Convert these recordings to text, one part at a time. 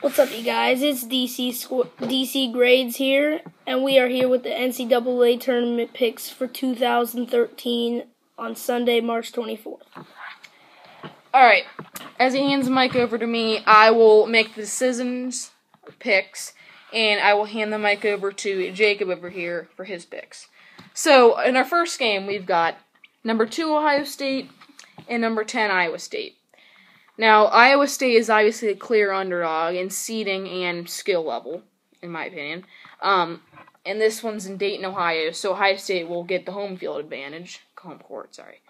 What's up, you guys? It's DC Grades here, and we are here with the NCAA tournament picks for 2013 on Sunday, March 24th. Alright, as he hands the mic over to me, I will make the decisions, picks, and I will hand the mic over to Jacob over here for his picks. So, in our first game, we've got number 2 Ohio State and number 10 Iowa State. Now, Iowa State is obviously a clear underdog in seeding and skill level, in my opinion. And this one's in Dayton, Ohio, so Ohio State will get the home field advantage. Home court, sorry.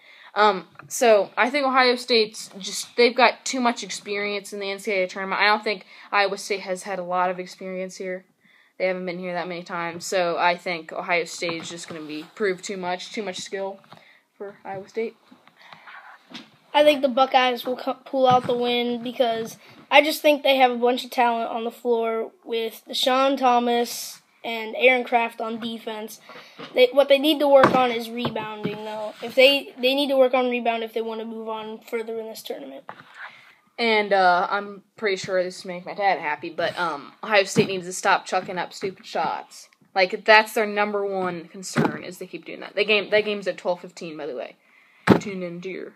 So, I think Ohio State's they've got too much experience in the NCAA tournament. I don't think Iowa State has had a lot of experience here. They haven't been here that many times, so I think Ohio State is just going to prove too much skill for Iowa State. I think the Buckeyes will pull out the win because I just think they have a bunch of talent on the floor with Deshaun Thomas and Aaron Craft on defense. What they need to work on is rebounding, though. If they need to work on rebound if they want to move on further in this tournament. And I'm pretty sure this will make my dad happy, but Ohio State needs to stop chucking up stupid shots. Like, that's their number one concern, is they keep doing that. That game's at 12:15, by the way. Tune in to your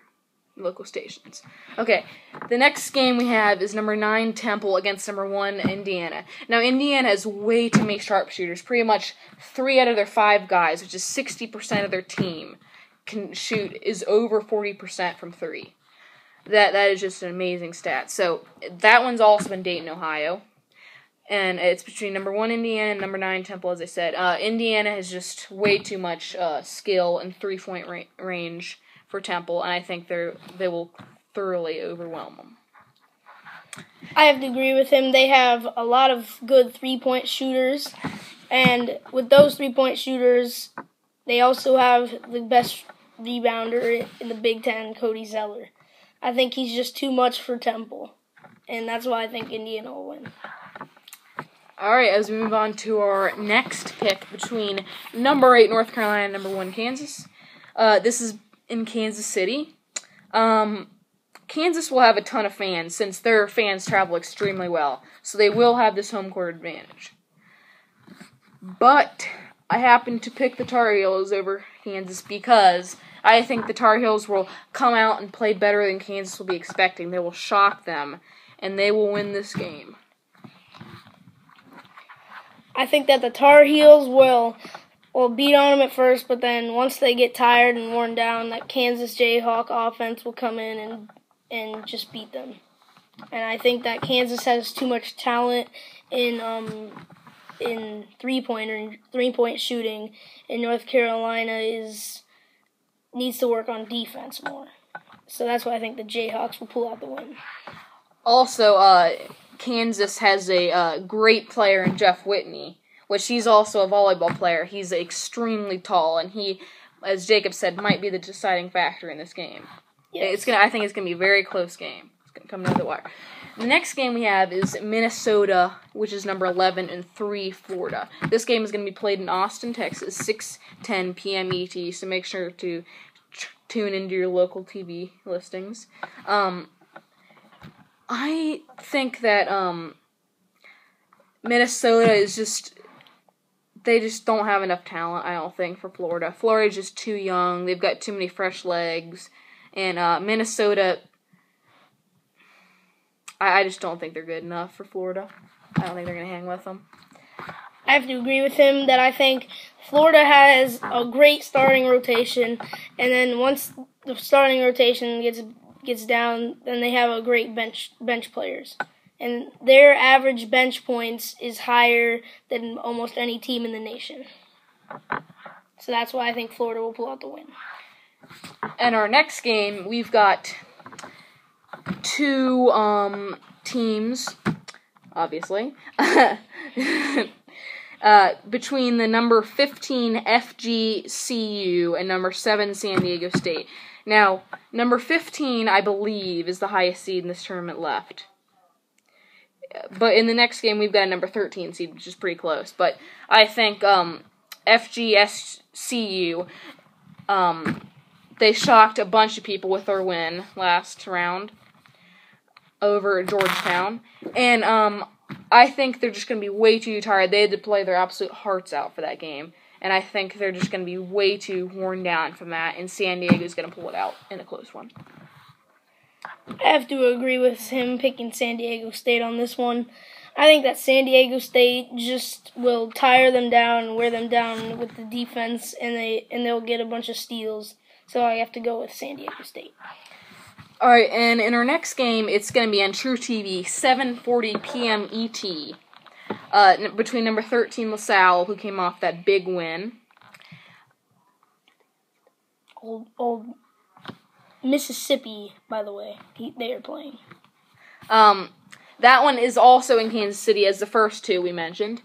local stations. Okay, the next game we have is number 9 Temple against number 1 Indiana. Now, Indiana has way too many sharpshooters. Pretty much 3 out of their 5 guys, which is 60% of their team, is over 40% from 3. That is just an amazing stat. So, that one's also in Dayton, Ohio. And it's between number 1 Indiana and number 9 Temple, as I said. Indiana has just way too much skill and 3-point range for Temple, and I think they will thoroughly overwhelm them. I have to agree with him. They have a lot of good 3-point shooters, and with those 3-point shooters, they also have the best rebounder in the Big Ten, Cody Zeller. I think he's just too much for Temple, and that's why I think Indiana will win. Alright, as we move on to our next pick between number 8 North Carolina and number 1 Kansas. This is in Kansas City. Kansas will have a ton of fans since their fans travel extremely well, so they will have this home court advantage. But I happen to pick the Tar Heels over Kansas because I think the Tar Heels will come out and play better than Kansas will be expecting. They will shock them, and they will win this game. I think that the Tar Heels will beat on them at first, but then once they get tired and worn down, that Kansas Jayhawk offense will come in and just beat them. And I think that Kansas has too much talent in three-point shooting, and North Carolina needs to work on defense more. So that's why I think the Jayhawks will pull out the win. Also, Kansas has a great player in Jeff Whitney, which he's also a volleyball player. He's extremely tall, and he, as Jacob said, might be the deciding factor in this game. Yes. I think it's going to be a very close game. It's going to come down to the wire. The next game we have is Minnesota, which is number 11, and 3 Florida. This game is going to be played in Austin, Texas, 6:10 p.m. ET, so make sure to tune into your local TV listings. I think that Minnesota is they just don't have enough talent, I don't think, for Florida. Florida's just too young. They've got too many fresh legs. And Minnesota, I just don't think they're good enough for Florida. I don't think they're going to hang with them. I have to agree with him that I think Florida has a great starting rotation, and then once the starting rotation gets down, then they have a great bench players. And their average bench points is higher than almost any team in the nation. So that's why I think Florida will pull out the win. In our next game, we've got 2 teams, obviously, between the number 15 FGCU and number 7 San Diego State. Now, number 15, I believe, is the highest seed in this tournament left. But in the next game, we've got a number 13 seed, which is pretty close. But I think FGCU, they shocked a bunch of people with their win last round. over Georgetown, and I think they're just going to be way too tired. They had to play their absolute hearts out for that game, and I think they're just going to be way too worn down from that, and San Diego's going to pull it out in a close one. I have to agree with him picking San Diego State on this one. I think that San Diego State just will tire them down and wear them down with the defense, and they'll get a bunch of steals. So I have to go with San Diego State. All right, and in our next game, it's going to be on True TV, 7:40 p.m. ET, between number 13 LaSalle, who came off that big win. Old Mississippi, by the way, they are playing. That one is also in Kansas City as the first two we mentioned.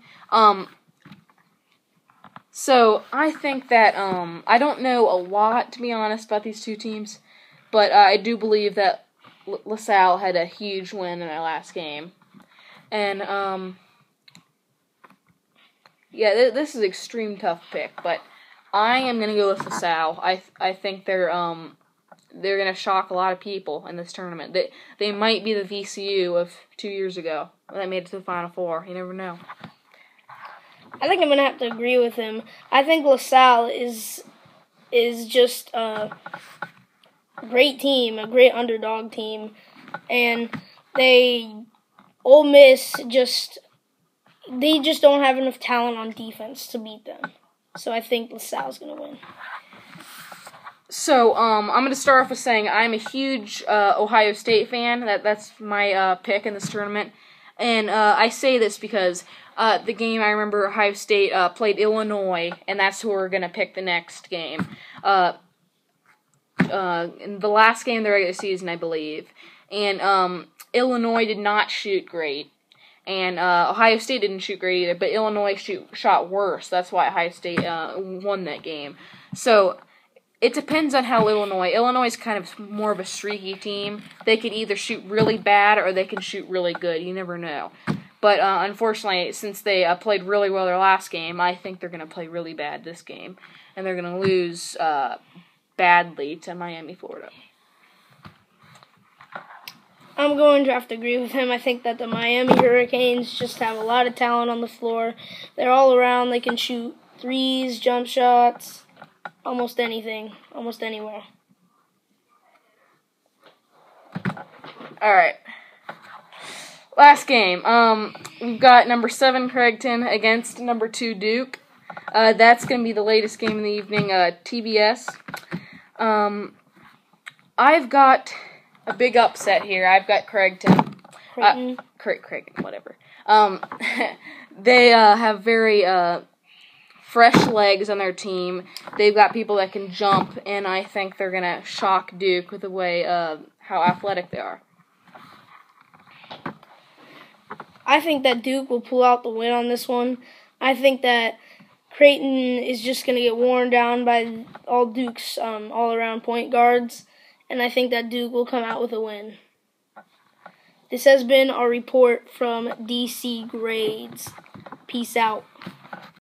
So I think that I don't know a lot, to be honest, about these two teams. But I do believe that LaSalle had a huge win in their last game. And, this is an extreme tough pick, but I am going to go with LaSalle. I think they're going to shock a lot of people in this tournament. They might be the VCU of 2 years ago that made it to the Final Four. You never know. I think I'm going to have to agree with him. I think LaSalle is just great team, a great underdog team, and Ole Miss just don't have enough talent on defense to beat them. So I think LaSalle's going to win. So I'm going to start off with saying I'm a huge Ohio State fan. That's my pick in this tournament, and I say this because the game I remember Ohio State played Illinois, and that's who we're going to pick the next game. In the last game of the regular season, I believe. And Illinois did not shoot great. And Ohio State didn't shoot great either, but Illinois shot worse. That's why Ohio State won that game. So it depends on how Illinois is kind of more of a streaky team. They could either shoot really bad or they can shoot really good. You never know. But unfortunately, since they played really well their last game, I think they're going to play really bad this game. And they're going to lose badly to Miami, Florida. I'm going to have to agree with him. I think that the Miami Hurricanes just have a lot of talent on the floor. They're all around. They can shoot threes, jump shots, almost anything, almost anywhere. All right. Last game. We've got number 7 Creighton against number 2 Duke. That's going to be the latest game in the evening, TBS. I've got a big upset here. I've got Creighton. Creighton, whatever. They have very fresh legs on their team. They've got people that can jump, and I think they're going to shock Duke with the way how athletic they are. I think that Duke will pull out the win on this one. I think that Creighton is just going to get worn down by all Duke's all-around point guards, and I think that Duke will come out with a win. This has been our report from DC Grades. Peace out.